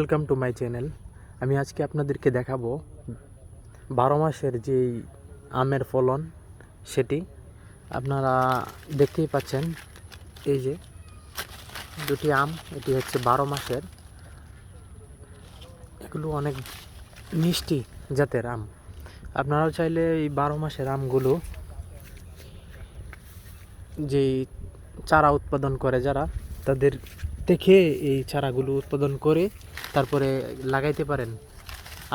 Welcome to my channel. আমি আজকে আপনাদেরকে দেখাবো 12 মাসের যেই আমের ফলন সেটি। আপনারা দেখতেই পাচ্ছেন, এই যে দুটি আম, এটি হচ্ছে 12 মাসের। এগুলো অনেক মিষ্টি জাতের আম। আপনারাও চাইলে এই 12 মাসের আমগুলো, যেই চারা উৎপাদন করে যারা, তাদের দেখে এই চারাগুলো উৎপাদন করে তারপরে লাগাইতে পারেন।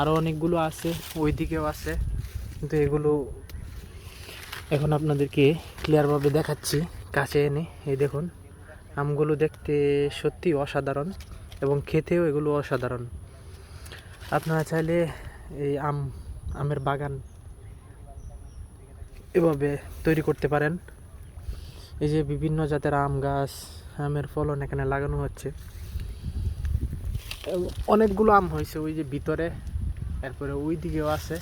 আরও অনেকগুলো আছে, ওই দিকেও আছে, কিন্তু এগুলো এখন আপনাদেরকে ক্লিয়ারভাবে দেখাচ্ছি কাছে এনে। এই দেখুন, আমগুলো দেখতে সত্যি অসাধারণ এবং খেতেও এগুলো অসাধারণ। আপনারা চাইলে এই আমের বাগান এভাবে তৈরি করতে পারেন। এই যে বিভিন্ন জাতের আম গাছ, আমের ফলন এখানে লাগানো হচ্ছে। অনেকগুলো আম হয়েছে ওই যে ভিতরে, এরপরে ওই দিকেও আছে।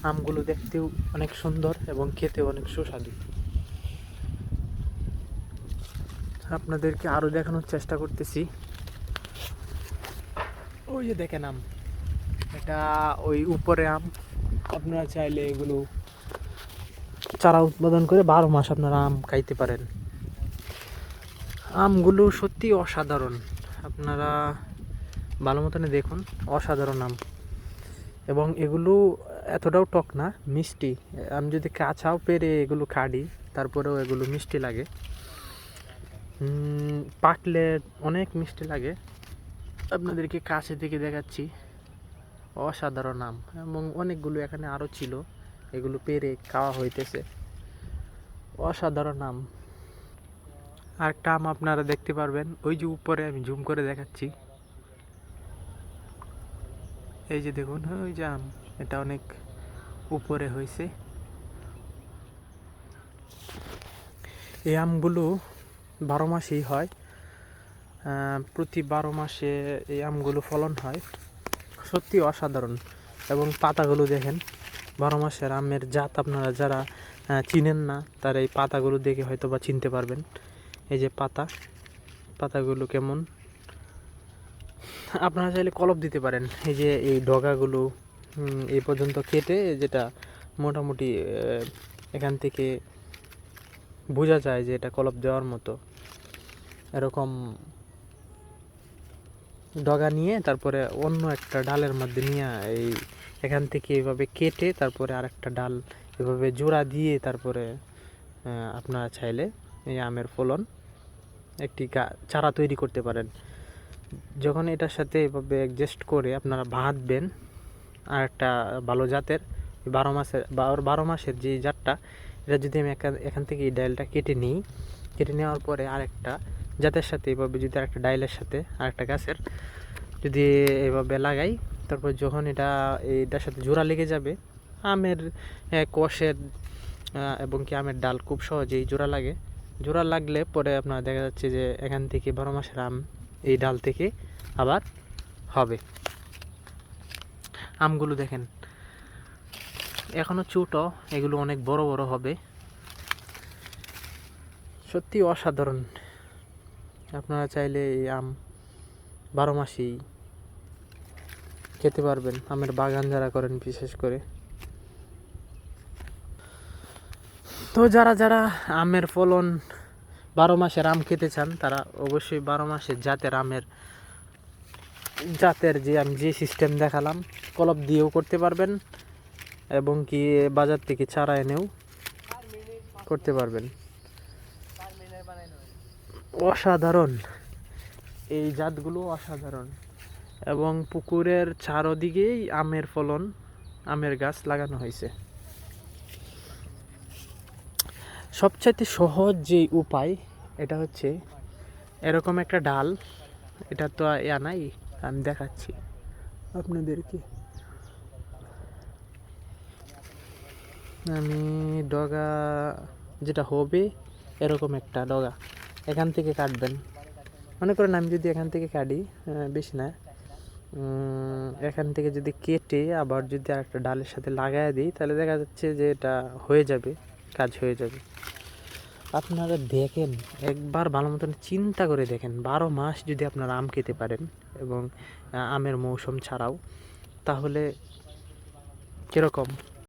আমগুলো দেখতেও অনেক সুন্দর এবং খেতেও অনেক সুস্বাদু। আপনাদেরকে আরও দেখানোর চেষ্টা করতেছি। ওই যে দেখেন আম, এটা ওই উপরে আম। আপনারা চাইলে এগুলো চারা উৎপাদন করে 12 মাস আপনারা আম খাইতে পারেন। আমগুলো সত্যি অসাধারণ, আপনারা ভালো মতনে দেখুন, অসাধারণ আম। এবং এগুলো এতটাও টক না, মিষ্টি। আমি যদি কাঁচাও পেরে এগুলো কাটি, তারপরেও এগুলো মিষ্টি লাগে। পাকলে অনেক মিষ্টি লাগে। আপনাদেরকে কাছে থেকে দেখাচ্ছি, অসাধারণ আম। এবং অনেকগুলো এখানে আরও ছিল, এগুলো পেরে খাওয়া হইতেছে। অসাধারণ আম। আরেকটা আম আপনারা দেখতে পারবেন ওই যে উপরে, আমি জুম করে দেখাচ্ছি। এই যে দেখুন, ওই যে আম, এটা অনেক উপরে হয়েছে। এই আমগুলো 12 মাসেই হয়। প্রতি 12 মাসে এই আমগুলো ফলন হয়। সত্যি অসাধারণ। এবং পাতাগুলো দেখেন, 12 মাসের আমের জাত আপনারা যারা চিনেন না, তারা এই পাতাগুলো দেখে হয়তো বা চিনতে পারবেন। এই যে পাতাগুলো কেমন। আপনারা চাইলে কলপ দিতে পারেন। এই যে এই ডগাগুলো এই পর্যন্ত কেটে, যেটা মোটামুটি এখান থেকে বোঝা যায় যে এটা কলপ দেওয়ার মতো। এরকম ডগা নিয়ে তারপরে অন্য একটা ডালের মধ্যে নিয়ে এই এখান থেকে এভাবে কেটে তারপরে আরেকটা ডাল এভাবে জোড়া দিয়ে তারপরে আপনারা চাইলে এই আমের ফলন একটি চারা তৈরি করতে পারেন। যখন এটার সাথে এভাবে অ্যাডজাস্ট করে আপনারা বাঁধবেন, আর একটা ভালো জাতের 12 মাসের যে জাতটা, এটা যদি আমি এখান থেকে এই ডাইলটা কেটে নিই, কেটে নেওয়ার পরে আরেকটা জাতের সাথে এভাবে যদি আরেকটা ডাইলের সাথে আরেকটা গাছের যদি এভাবে লাগাই, তারপর যখন এটার সাথে জোড়া লেগে যাবে, আমের কষের এবং কি আমের ডাল খুব সহজেই জোড়া লাগে। জোড়া লাগলে পরে আপনার দেখা যাচ্ছে যে এখান থেকে 12 মাসের আম এই ডাল থেকে আবার হবে। আমগুলো দেখেন এখনো ছোট, এগুলো অনেক বড় বড় হবে। সত্যি অসাধারণ। আপনারা চাইলে এই আম 12 মাসেই খেতে পারবেন, আমের বাগান যারা করেন বিশেষ করে। তো যারা যারা আমের ফলন 12 মাসের আম খেতে চান, তারা অবশ্যই 12 মাসের জাতের যে আমি যে সিস্টেম দেখালাম, কলপ দিয়েও করতে পারবেন এবং কি বাজার থেকে চারা এনেও করতে পারবেন। অসাধারণ, এই জাতগুলো অসাধারণ। এবং পুকুরের চারদিকেই আমের ফলন, আমের গাছ লাগানো হয়েছে। সবচাইতে সহজ যে উপায়, এটা হচ্ছে এরকম একটা ডাল। এটা তো নাই, আমি দেখাচ্ছি আপনাদেরকে। আমি ডগা যেটা হবে, এরকম একটা ডগা এখান থেকে কাটবেন। মনে করেন আমি যদি এখান থেকে কাটি, বেশি না, এখান থেকে যদি কেটে আবার যদি আরেকটা ডালের সাথে লাগাই দিই, তাহলে দেখা যাচ্ছে যে এটা হয়ে যাবে, কাজ হয়ে যাবে। আপনারা দেখেন, একবার ভালো মতন চিন্তা করে দেখেন, 12 মাস যদি আপনারা আম খেতে পারেন এবং আমের মৌসুম ছাড়াও, তাহলে কীরকম